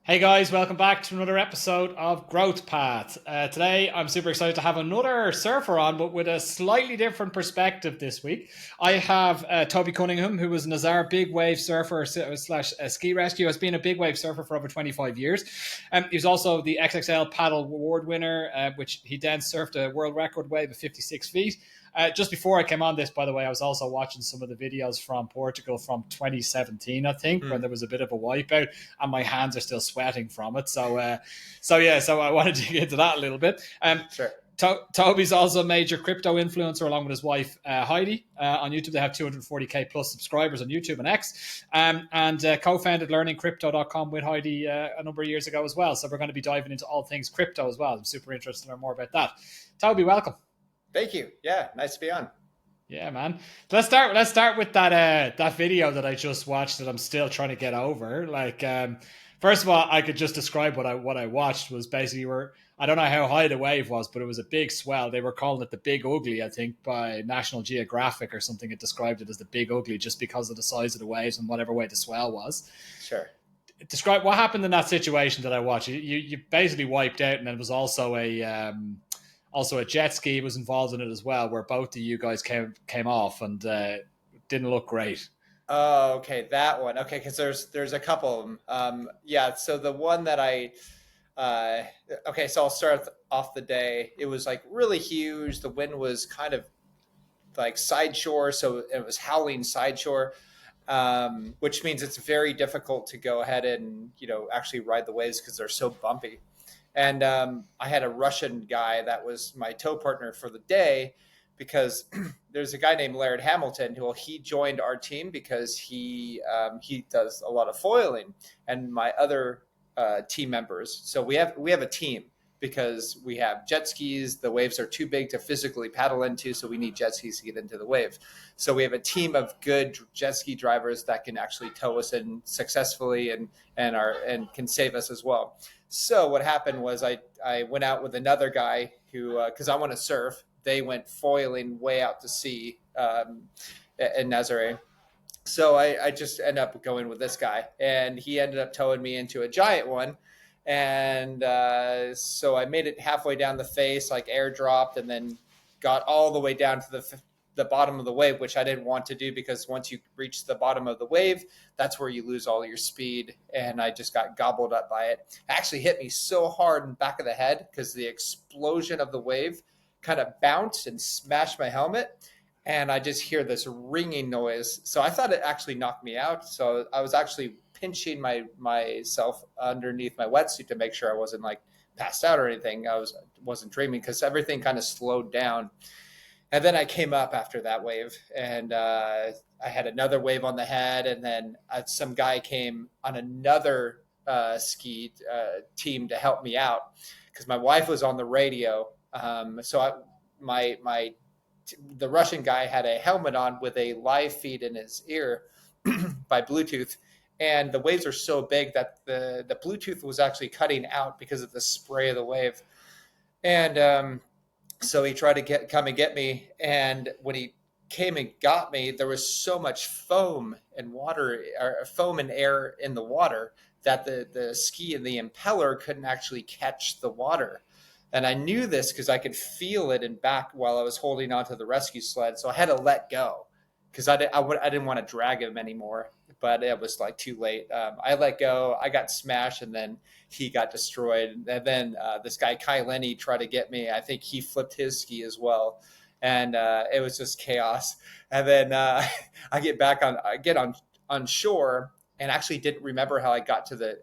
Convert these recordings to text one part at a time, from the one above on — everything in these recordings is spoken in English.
Hey guys, welcome back to another episode of Growth Path. Today, I'm super excited to have another surfer on, but with a slightly different perspective this week. I have Toby Cunningham, who was an Azar big wave surfer slash ski rescue, has been a big wave surfer for over 25 years. He was also the XXL paddle award winner, which he then surfed a world record wave of 56 feet. Just before I came on this, by the way, I was also watching some of the videos from Portugal from 2017, I think, when there was a bit of a wipeout, and my hands are still sweating from it. So I wanted to get into that a little bit. Sure. Toby's also a major crypto influencer along with his wife, Heidi. On YouTube, they have 240K plus subscribers on YouTube and X, and co-founded learningcrypto.com with Heidi a number of years ago as well. So we're going to be diving into all things crypto as well. I'm super interested to learn more about that. Toby, welcome. Thank you. Yeah, nice to be on. Yeah, man. Let's start with that video that I just watched that I'm still trying to get over. First of all, I could just describe what I watched was basically I don't know how high the wave was, but it was a big swell. They were calling it the Big Ugly, I think, by National Geographic or something. It described it as the Big Ugly just because of the size of the waves and whatever way the swell was. Sure. Describe what happened in that situation that I watched. You basically wiped out, and then it was also a jet ski was involved in it as well, where both of you guys came off and didn't look great. Oh, okay, that one. Okay, because there's a couple of them. Yeah, so the one that so I'll start off the day. It was like really huge. The wind was kind of like side shore, so it was howling side shore, which means it's very difficult to go ahead and actually ride the waves because they're so bumpy. And I had a Russian guy that was my tow partner for the day because there's a guy named Laird Hamilton he joined our team because he does a lot of foiling, and my other team members. So we have a team because we have jet skis. The waves are too big to physically paddle into, so we need jet skis to get into the wave. So we have a team of good jet ski drivers that can actually tow us in successfully and can save us as well. So what happened was I went out with another guy who, because I want to surf, they went foiling way out to sea in Nazare. So I just ended up going with this guy, and he ended up towing me into a giant one. And so I made it halfway down the face, like airdropped, and then got all the way down to the bottom of the wave, which I didn't want to do because once you reach the bottom of the wave, that's where you lose all your speed. And I just got gobbled up by it. It actually hit me so hard in the back of the head because the explosion of the wave kind of bounced and smashed my helmet. And I just hear this ringing noise. So I thought it actually knocked me out. So I was actually pinching myself underneath my wetsuit to make sure I wasn't like passed out or anything. I wasn't dreaming because everything kind of slowed down. And then I came up after that wave, and I had another wave on the head, and then some guy came on another ski team to help me out because my wife was on the radio. The Russian guy had a helmet on with a live feed in his ear by Bluetooth, and the waves are so big that the Bluetooth was actually cutting out because of the spray of the wave. And so he tried to come and get me. And when he came and got me, there was so much foam and air in the water that the ski and the impeller couldn't actually catch the water. And I knew this because I could feel it in back while I was holding onto the rescue sled. So I had to let go because I didn't want to drag him anymore. But it was like too late. I let go. I got smashed, and then he got destroyed. And then this guy Kai Lenny tried to get me. I think he flipped his ski as well, and it was just chaos. And then I get on shore, and actually didn't remember how I got to the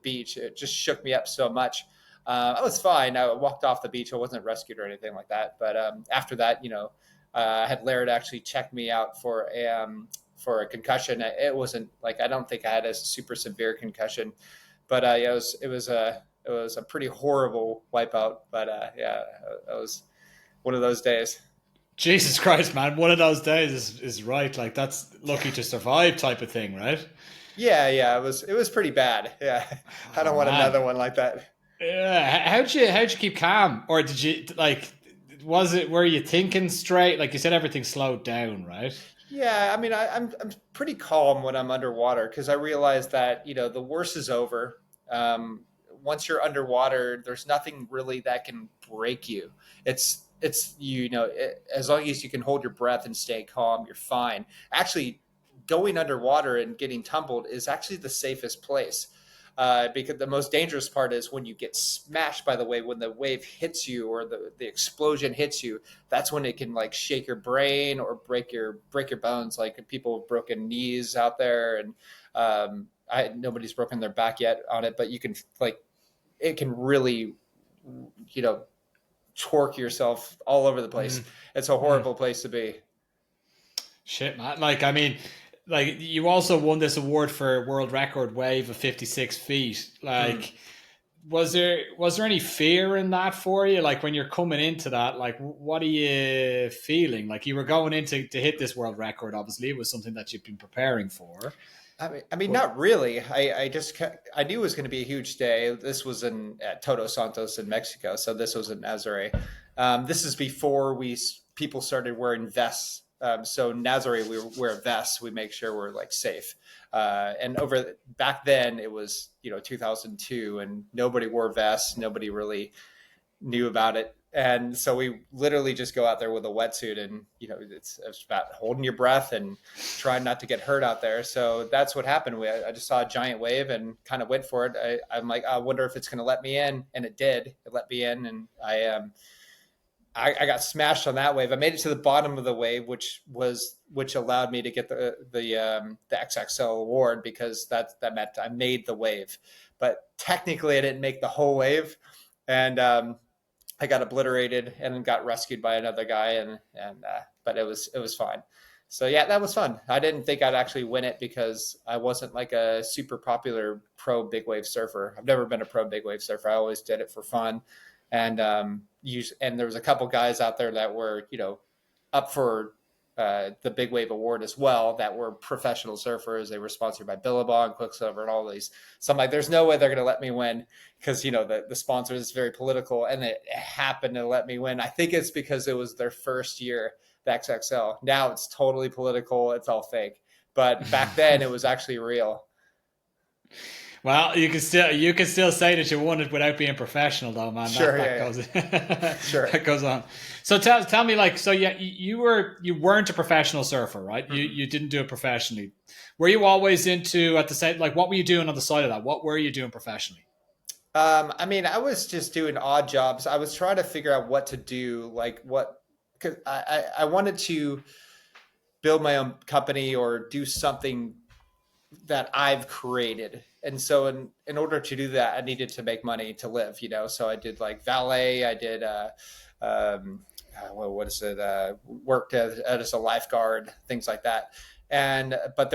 beach. It just shook me up so much. I was fine. I walked off the beach. I wasn't rescued or anything like that. But after that, I had Laird actually check me out for a concussion. It wasn't like, I don't think I had a super severe concussion, but it was a pretty horrible wipeout. But it was one of those days. Jesus Christ, man! One of those days is right. Like that's lucky to survive type of thing, right? Yeah. It was pretty bad. Yeah, I don't want another one like that. Yeah. How'd you keep calm, or did you were you thinking straight? Like you said, everything slowed down, right? Yeah, I mean, I'm pretty calm when I'm underwater because I realize that the worst is over. Once you're underwater, there's nothing really that can break you. It's as long as you can hold your breath and stay calm, you're fine. Actually, going underwater and getting tumbled is actually the safest place. Because the most dangerous part is when you get smashed by the wave, when the wave hits you or the explosion hits you, that's when it can like shake your brain or break your bones. Like people have broken knees out there, and nobody's broken their back yet on it, but you can like it can really, you know, torque yourself all over the place. It's a horrible place to be. Shit, man. Like, I mean, like you also won this award for world record wave of 56 feet. Like, was there any fear in that for you? Like when you're coming into that, like what are you feeling? Like you were going in to hit this world record. Obviously, it was something that you've been preparing for. I mean, not really. I knew it was going to be a huge day. This was at Todos Santos in Mexico, so this was in Nazare. This is before people started wearing vests. So Nazare, we wear vests. We make sure we're like safe. And back then, it was 2002, and nobody wore vests. Nobody really knew about it. And so we literally just go out there with a wetsuit, and it's about holding your breath and trying not to get hurt out there. So that's what happened. I just saw a giant wave and kind of went for it. I'm like, I wonder if it's going to let me in, and it did. It let me in, and I got smashed on that wave. I made it to the bottom of the wave, which allowed me to get the XXL award, because that meant I made the wave. But technically, I didn't make the whole wave, and I got obliterated and then got rescued by another guy, but it was fine. So yeah, that was fun. I didn't think I'd actually win it because I wasn't like a super popular pro big wave surfer. I've never been a pro big wave surfer. I always did it for fun, and there was a couple guys out there that were up for the Big Wave Award as well, that were professional surfers. They were sponsored by Billabong, Quicksilver, and all these. So I'm like, there's no way they're going to let me win, because the sponsor is very political, and it happened to let me win. I think it's because it was their first year, the XXL. Now it's totally political. It's all fake. But back then it was actually real. Well, you can still say that you won it without being professional, though, man. Sure, Sure, that goes on. So tell me, like, so yeah, you weren't a professional surfer, right? Mm-hmm. You didn't do it professionally. Were you always into at the same, like, what were you doing on the side of that? What were you doing professionally? I mean, I was just doing odd jobs. I was trying to figure out what to do, because I wanted to build my own company or do something that I've created. And so in order to do that, I needed to make money to live, so I did like valet. I did, worked as a lifeguard, things like that. But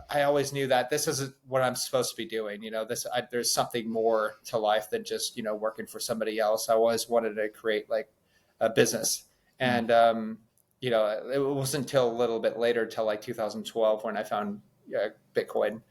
I always knew that this isn't what I'm supposed to be doing. There's something more to life than just, working for somebody else. I always wanted to create like a business. And, it wasn't until a little bit later, till like 2012, when I found Bitcoin.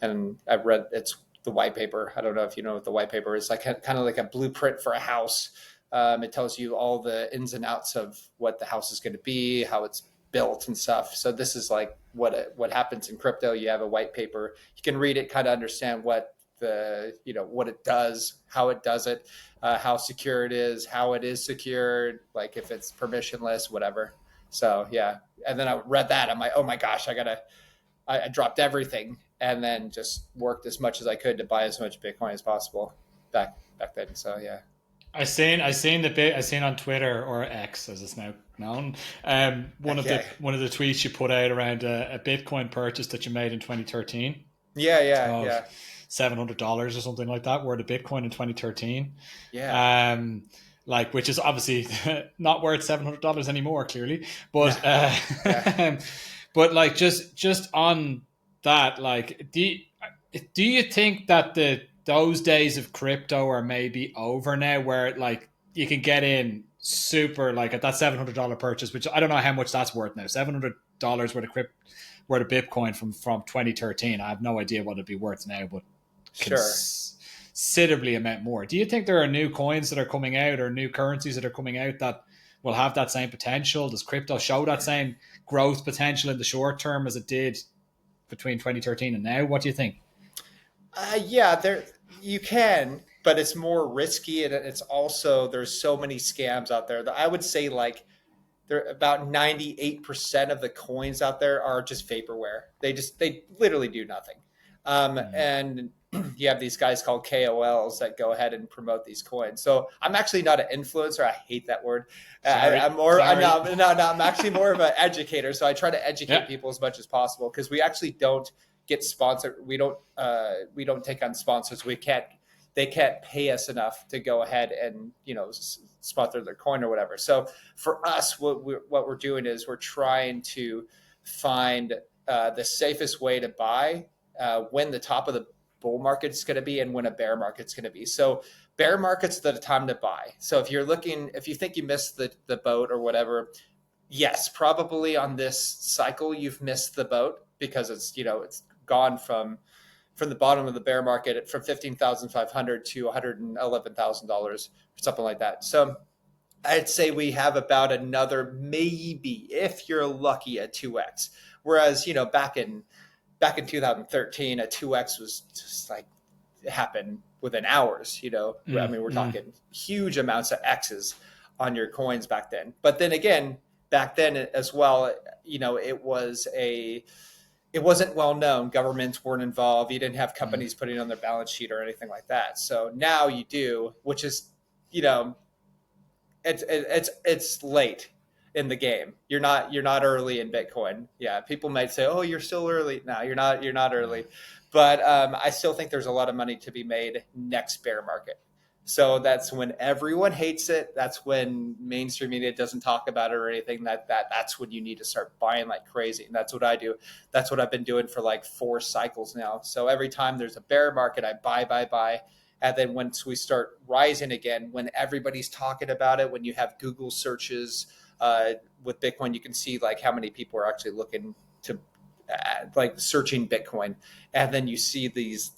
And I've read it's the white paper. I don't know if you know what the white paper is. Like kind of like a blueprint for a house. It tells you all the ins and outs of what the house is going to be, how it's built and stuff. So this is like what happens in crypto. You have a white paper. You can read it, kind of understand what what it does, how it does it, how secure it is, how it is secured, like if it's permissionless, whatever. So yeah. And then I read that. I'm like, oh my gosh, I dropped everything and then just worked as much as I could to buy as much Bitcoin as possible back then. So yeah. I seen on Twitter, or X as it's now known, one of the tweets you put out around a Bitcoin purchase that you made in 2013. Yeah. $700 or something like that worth of Bitcoin in 2013. Yeah. Which is obviously not worth $700 anymore, clearly. But but like just on that, like, do you think that those days of crypto are maybe over now, where like you can get in super, like, at that $700 purchase, which I don't know how much that's worth now, $700 worth of Bitcoin from 2013. I have no idea what it'd be worth now, but considerably amount more. Do you think there are new coins that are coming out, or new currencies that are coming out, that will have that same potential? Does crypto show that same growth potential in the short term as it did between 2013 and now? What do you think? Yeah, You can, but it's more risky, and it's also there's so many scams out there that I would say like there about 98% of the coins out there are just vaporware. They literally do nothing. And you have these guys called KOLs that go ahead and promote these coins. So I'm actually not an influencer. I hate that word. Sorry, I'm more. sorry. No. I'm actually more of an educator. So I try to educate Yeah. people as much as possible because we actually don't get sponsored. We don't take on sponsors. We can't. They can't pay us enough to go ahead and sponsor their coin or whatever. So for us, what we're doing is we're trying to find the safest way to buy when the top of the bull market is going to be and when a bear market's going to be. So bear market's the time to buy. So if you think you missed the boat or whatever, yes, probably on this cycle you've missed the boat because it's gone from the bottom of the bear market from 15,500 to $111,000 or something like that. So I'd say we have about another maybe, if you're lucky, a 2x. Whereas, back in 2013, a 2x was just like it happened within hours. I mean, we're talking huge amounts of X's on your coins back then. But then again, back then as well, it wasn't well known. Governments weren't involved. You didn't have companies putting it on their balance sheet or anything like that. So now you do, which is, it's late in the game. You're not early in Bitcoin. Yeah, people might say, "Oh, you're still early." No, you're not early. But I still think there's a lot of money to be made next bear market. So that's when everyone hates it. That's when mainstream media doesn't talk about it or anything. That's when you need to start buying like crazy. And that's what I do. That's what I've been doing for like 4 cycles now. So every time there's a bear market, I buy. And then once we start rising again, when everybody's talking about it, when you have Google searches with Bitcoin, you can see like how many people are actually looking to like searching Bitcoin. And then you see these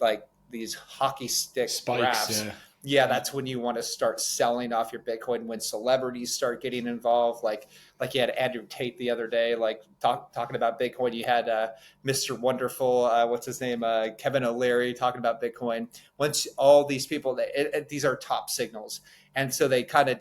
hockey stick Spikes. graphs. Yeah. Yeah, that's when you want to start selling off your Bitcoin, when celebrities start getting involved. Like you had Andrew Tate the other day, like talking about Bitcoin. You had Mr. Wonderful, what's his name, Kevin O'Leary, talking about Bitcoin. Once all these people, these are top signals, and so they kind of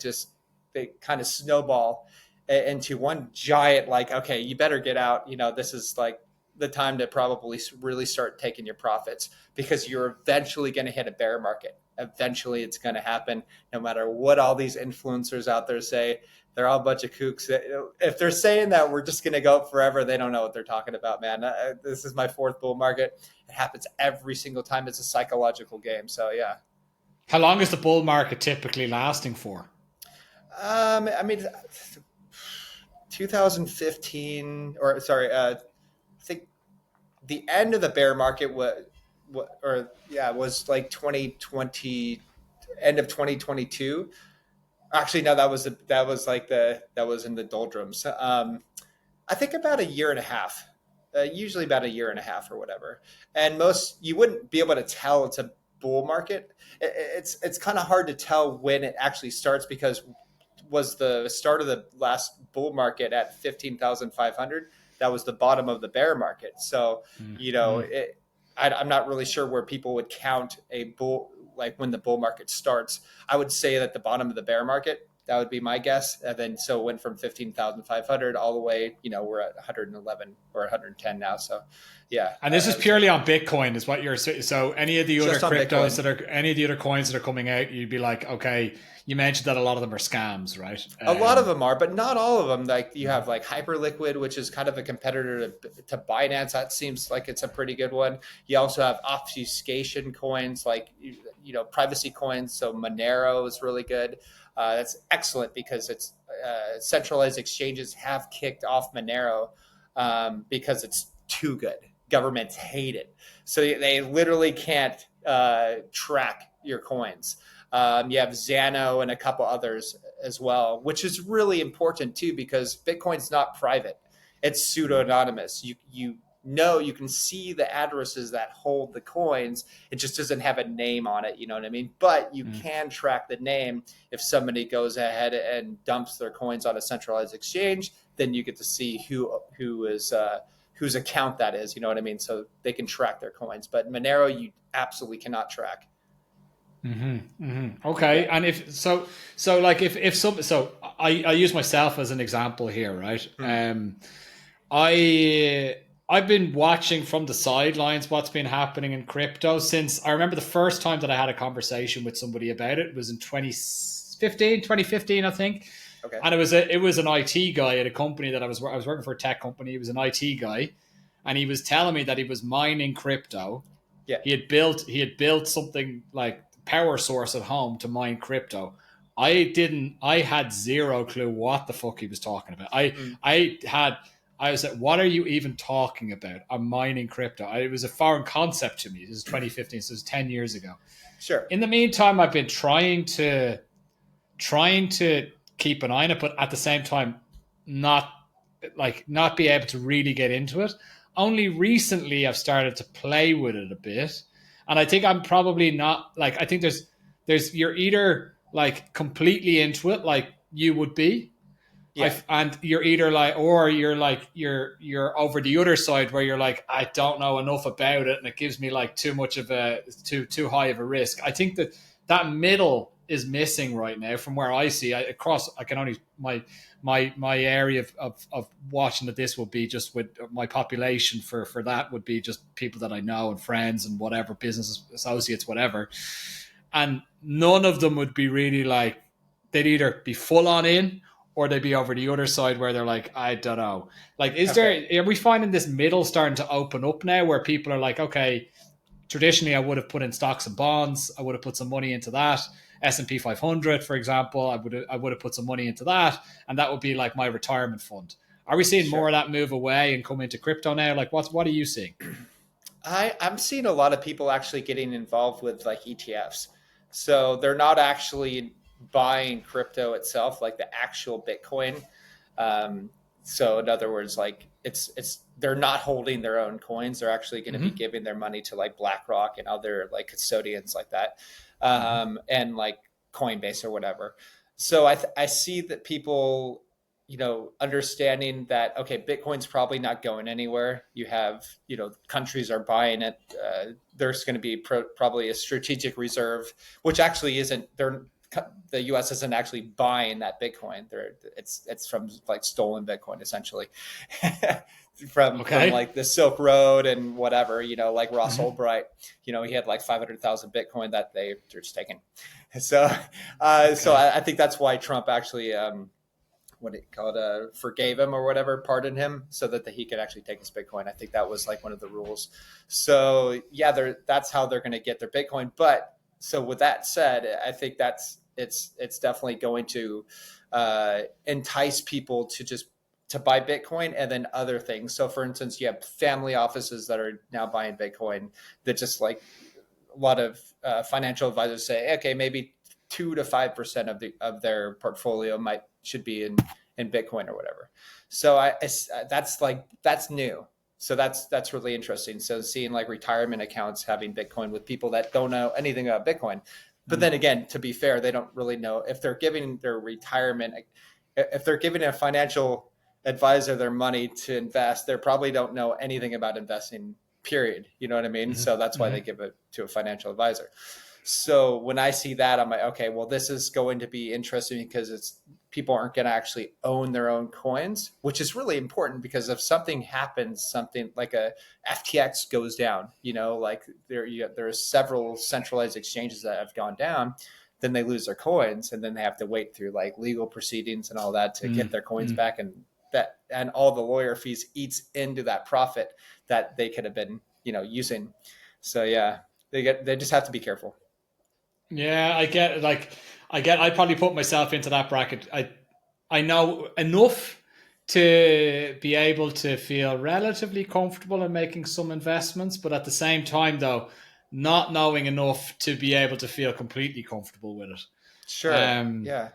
snowball into one giant. Like, okay, you better get out. This is like the time to probably really start taking your profits because you're eventually going to hit a bear market. Eventually it's going to happen no matter what all these influencers out there say. They're all a bunch of kooks. If they're saying that we're just going to go up forever, they don't know what they're talking about, man. This is my 4th bull market. It happens every single time. It's a psychological game. So yeah. How long is the bull market typically lasting for? I mean, 2015 or sorry, I think the end of the bear market was like 2020, end of 2022. Actually, no, that was in the doldrums. I think about a year and a half, usually about a year and a half or whatever. And most you wouldn't be able to tell it's a bull market. It's kind of hard to tell when it actually starts because was the start of the last bull market at 15,500. That was the bottom of the bear market. So, I'm not really sure where people would count a bull, like when the bull market starts. I would say that the bottom of the bear market, that would be my guess. And then, so it went from 15,500 all the way, we're at 111 or 110 now. So, yeah. And this is purely on Bitcoin, is what you're saying. So any of the other cryptos any of the other coins that are coming out, you'd be like, okay, you mentioned that a lot of them are scams, right? A lot of them are, but not all of them. Like you have like Hyperliquid, which is kind of a competitor to Binance. That seems like it's a pretty good one. You also have obfuscation coins, like privacy coins. So Monero is really good. That's excellent because it's centralized exchanges have kicked off Monero because it's too good. Governments hate it, so they literally can't track your coins. You have Xano and a couple others as well, which is really important too because Bitcoin's not private; it's pseudo-anonymous. You can see the addresses that hold the coins. It just doesn't have a name on it. You know what I mean? But you can track the name if somebody goes ahead and dumps their coins on a centralized exchange. Then you get to see who is whose account that is. You know what I mean? So they can track their coins. But Monero, you absolutely cannot track. Okay, Yeah. and so like if some so I use myself as an example here, right? Mm. I've been watching from the sidelines what's been happening in crypto since I remember the first time that I had a conversation with somebody about it was in 2015, I think. Okay. And it was an IT guy at a company that I was working for a tech company. He was an IT guy, and he was telling me that he was mining crypto. Yeah. He had built something like power source at home to mine crypto. I had zero clue what the fuck he was talking about. Mm. I was like, what are you even talking about? I'm mining crypto. It was a foreign concept to me. This is 2015, so it was 10 years ago. Sure. In the meantime, I've been trying to keep an eye on it, but at the same time, not not be able to really get into it. Only recently, I've started to play with it a bit, and I think I'm probably not like I think there's you're either like completely into it, like you would be, Yeah. and you're either like, or you're like you're over the other side where you're like, I don't know enough about it, and it gives me like too much of a too high of a risk. I think that middle is missing right now from where I see. I can only my area of watching that this will be just with my population for that would be just people that I know and friends and whatever business associates whatever, and none of them would be really like they'd either be full on in or they'd be over the other side where they're like, I don't know. Like, Okay. are we finding this middle starting to open up now where people are like, okay, traditionally I would have put in stocks and bonds, I would have put some money into that. S&P 500, for example, I would have put some money into that, and that would be like my retirement fund. Are we seeing more Sure. of that move away and come into crypto now? Like, what are you seeing? I'm seeing a lot of people actually getting involved with like ETFs. So they're not actually buying crypto itself, like the actual Bitcoin. Um, so in other words, like it's they're not holding their own coins. They're actually going to be Mm-hmm. giving their money to like BlackRock and other like custodians like that, Mm-hmm. and like Coinbase or whatever. So I see that people, understanding that, okay, Bitcoin's probably not going anywhere. You have, countries are buying it. There's going to be probably a strategic reserve, which actually isn't. The U.S. isn't actually buying that Bitcoin. It's from like stolen Bitcoin essentially, from Okay. like the Silk Road and whatever. Like Ross Mm-hmm. Ulbricht. He had like 500,000 Bitcoin that they're just taking. So, so Okay. I think that's why Trump actually, what it called, forgave him or whatever, pardoned him, so that he could actually take his Bitcoin. I think that was like one of the rules. So yeah, that's how they're going to get their Bitcoin. But so with that said, I think it's definitely going to entice people to buy Bitcoin and then other things. So for instance, you have family offices that are now buying Bitcoin that just like a lot of financial advisors say, okay, maybe 2 to 5% of their portfolio should be in Bitcoin or whatever. So that's new. So that's really interesting. So seeing like retirement accounts having Bitcoin with people that don't know anything about Bitcoin. But then again, to be fair, they don't really know if they're giving their retirement, if they're giving a financial advisor their money to invest, they probably don't know anything about investing, period. You know what I mean? Mm-hmm. So that's why they Mm-hmm. give it to a financial advisor. So when I see that, I'm like, okay, well, this is going to be interesting because people aren't going to actually own their own coins, which is really important because if something happens, something like a FTX goes down, like there are several centralized exchanges that have gone down, then they lose their coins and then they have to wait through like legal proceedings and all that to get their coins Mm-hmm. back, and all the lawyer fees eats into that profit that they could have been, using. So yeah, they just have to be careful. Yeah, I get it. Like, I'd probably put myself into that bracket. I know enough to be able to feel relatively comfortable in making some investments, but at the same time, though, not knowing enough to be able to feel completely comfortable with it. Sure. Um, Yeah.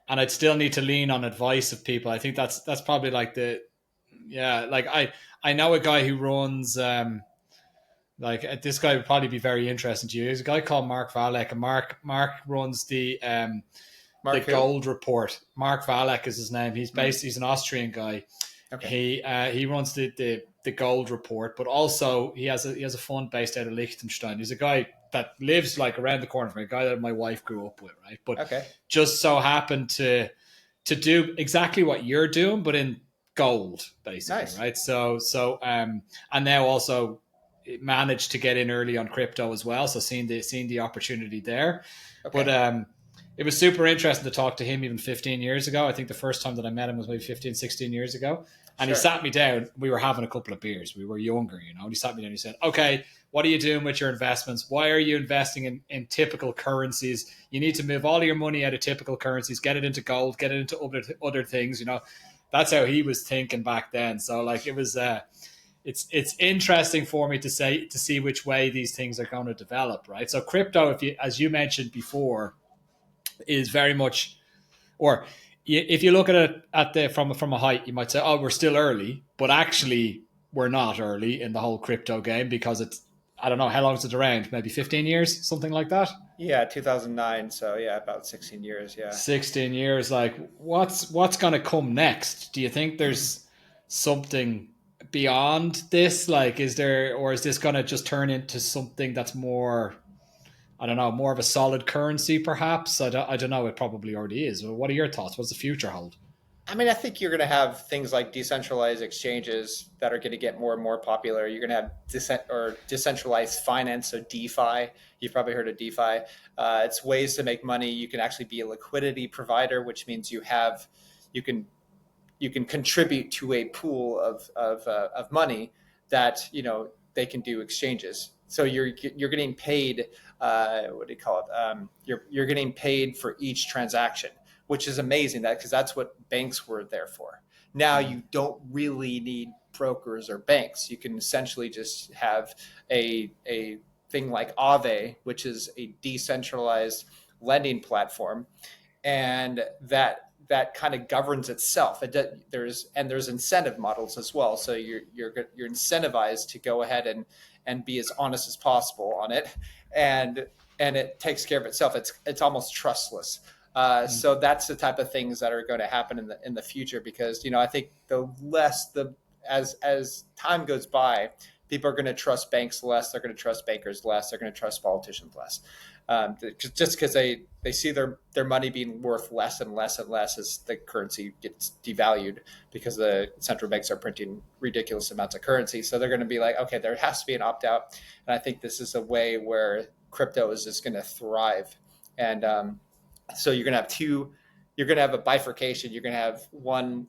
and I'd still need to lean on advice of people. I think that's probably like yeah, like I know a guy who runs like this guy would probably be very interesting to you. There's a guy called Mark Valek, and Mark runs the Mark who? Gold Report. Mark Valek is his name. Mm. He's an Austrian guy. Okay. He runs the Gold Report, but also he has a fund based out of Liechtenstein. He's a guy that lives like around the corner from me, a guy that my wife grew up with, right? But Okay. just so happened to do exactly what you're doing, but in gold, basically, Nice. right? And now also managed to get in early on crypto as well. So seeing the opportunity there, but Okay. it was super interesting to talk to him even 15 years ago. I think the first time that I met him was maybe 15, 16 years ago. And he Sure. sat me down. We were having a couple of beers. We were younger, you know. And he sat me down and he said, okay, what are you doing with your investments? Why are you investing in typical currencies? You need to move all your money out of typical currencies, get it into gold, get it into other things, you know. That's how he was thinking back then. So like it was it's interesting for me to see which way these things are going to develop, right? So crypto, if you as you mentioned before, is very much, or if you look at it from a height, you might say, "Oh, we're still early," but actually, we're not early in the whole crypto game because it's, I don't know, how long is it around? Maybe 15 years, something like that. Yeah, 2009. So yeah, about 16 years. Yeah. 16 years. Like, what's going to come next? Do you think there's something beyond this? Like, is there, or is this going to just turn into something that's more, I don't know, more of a solid currency, perhaps? I don't know. It probably already is. What are your thoughts? What's the future hold? I mean, I think you're going to have things like decentralized exchanges that are going to get more and more popular. You're going to have decentralized finance, so DeFi. You've probably heard of DeFi. It's ways to make money. You can actually be a liquidity provider, which means you can you can contribute to a pool of money that they can do exchanges. So you're getting paid. What do you call it? You're getting paid for each transaction, which is amazing. Because that's what banks were there for. Now you don't really need brokers or banks. You can essentially just have a thing like Aave, which is a decentralized lending platform, and that kind of governs itself. There's incentive models as well, so you're incentivized to go ahead and be as honest as possible on it, and it takes care of itself. It's almost trustless. So that's the type of things that are going to happen in the future, because I think as time goes by, people are going to trust banks less. They're going to trust bankers less. They're going to trust politicians less, just because they see their money being worth less and less and less as the currency gets devalued, because the central banks are printing ridiculous amounts of currency. So they're going to be like, okay, there has to be an opt out, and I think this is a way where crypto is just going to thrive. And so you're going to have two. You're going to have a bifurcation. You're going to have one.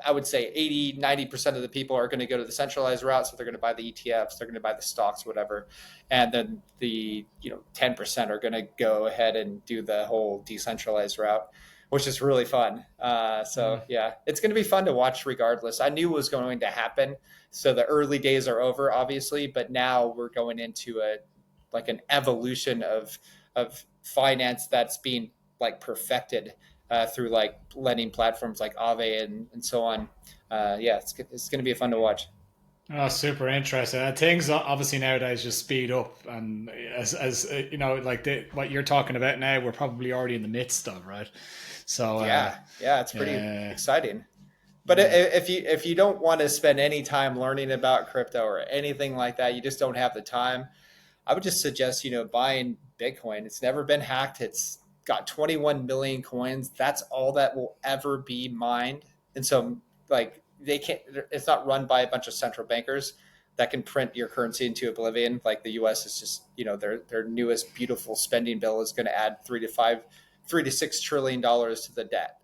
I would say 80-90% of the people are going to go to the centralized route. So they're going to buy the ETFs, they're going to buy the stocks, whatever. And then the 10% are going to go ahead and do the whole decentralized route, which is really fun. So yeah, it's going to be fun to watch regardless. I knew it was going to happen. So the early days are over, obviously, but now we're going into an evolution of finance that's being like perfected through like lending platforms like Aave and so on. Yeah, it's going to be fun to watch. Oh, super interesting. And things obviously nowadays just speed up, and as like what you're talking about now, we're probably already in the midst of, right? So Yeah, it's pretty uh, exciting. But yeah, if you don't want to spend any time learning about crypto or anything like that, you just don't have the time, I would just suggest, buying Bitcoin. It's never been hacked. It's got 21 million coins. That's all that will ever be mined. And so like they can't, it's not run by a bunch of central bankers that can print your currency into oblivion. Like the US is just, their newest beautiful spending bill is going to add $3 to $6 trillion to the debt.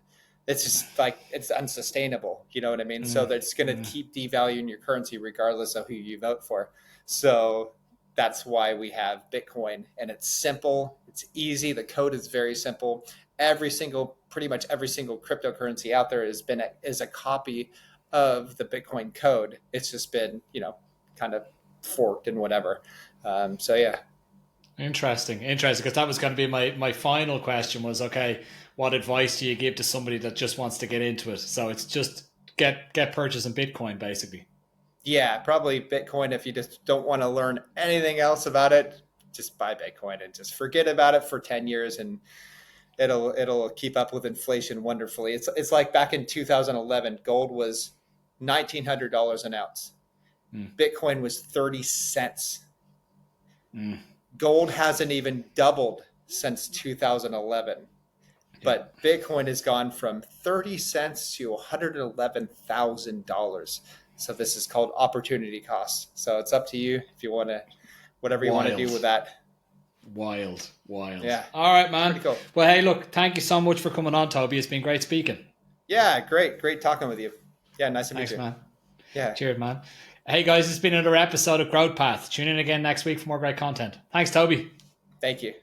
It's just like, it's unsustainable. You know what I mean? So that's going to keep devaluing your currency regardless of who you vote for. So that's why we have Bitcoin, and it's simple. It's easy. The code is very simple. Pretty much every single cryptocurrency out there is a copy of the Bitcoin code. It's just been, kind of forked and whatever. So yeah. interesting, because that was going to be my final question was, okay, what advice do you give to somebody that just wants to get into it? So it's just get purchasing Bitcoin, basically. Yeah, probably Bitcoin. If you just don't want to learn anything else about it, just buy Bitcoin and just forget about it for 10 years, and it'll keep up with inflation wonderfully. It's like back in 2011, gold was $1,900 an ounce. Mm, Bitcoin was 30 cents. mm. Gold hasn't even doubled since 2011. But Bitcoin has gone from 30 cents to $111,000. So this is called opportunity cost. So it's up to you if you want to, whatever you want to do with that. Wild. Yeah. All right, man. Pretty cool. Well, hey, look, thank you so much for coming on, Toby. It's been great speaking. Yeah, great talking with you. Yeah, nice to meet you. Thanks, man. Yeah. Cheers, man. Hey, guys, it's been another episode of Growth Path. Tune in again next week for more great content. Thanks, Toby. Thank you.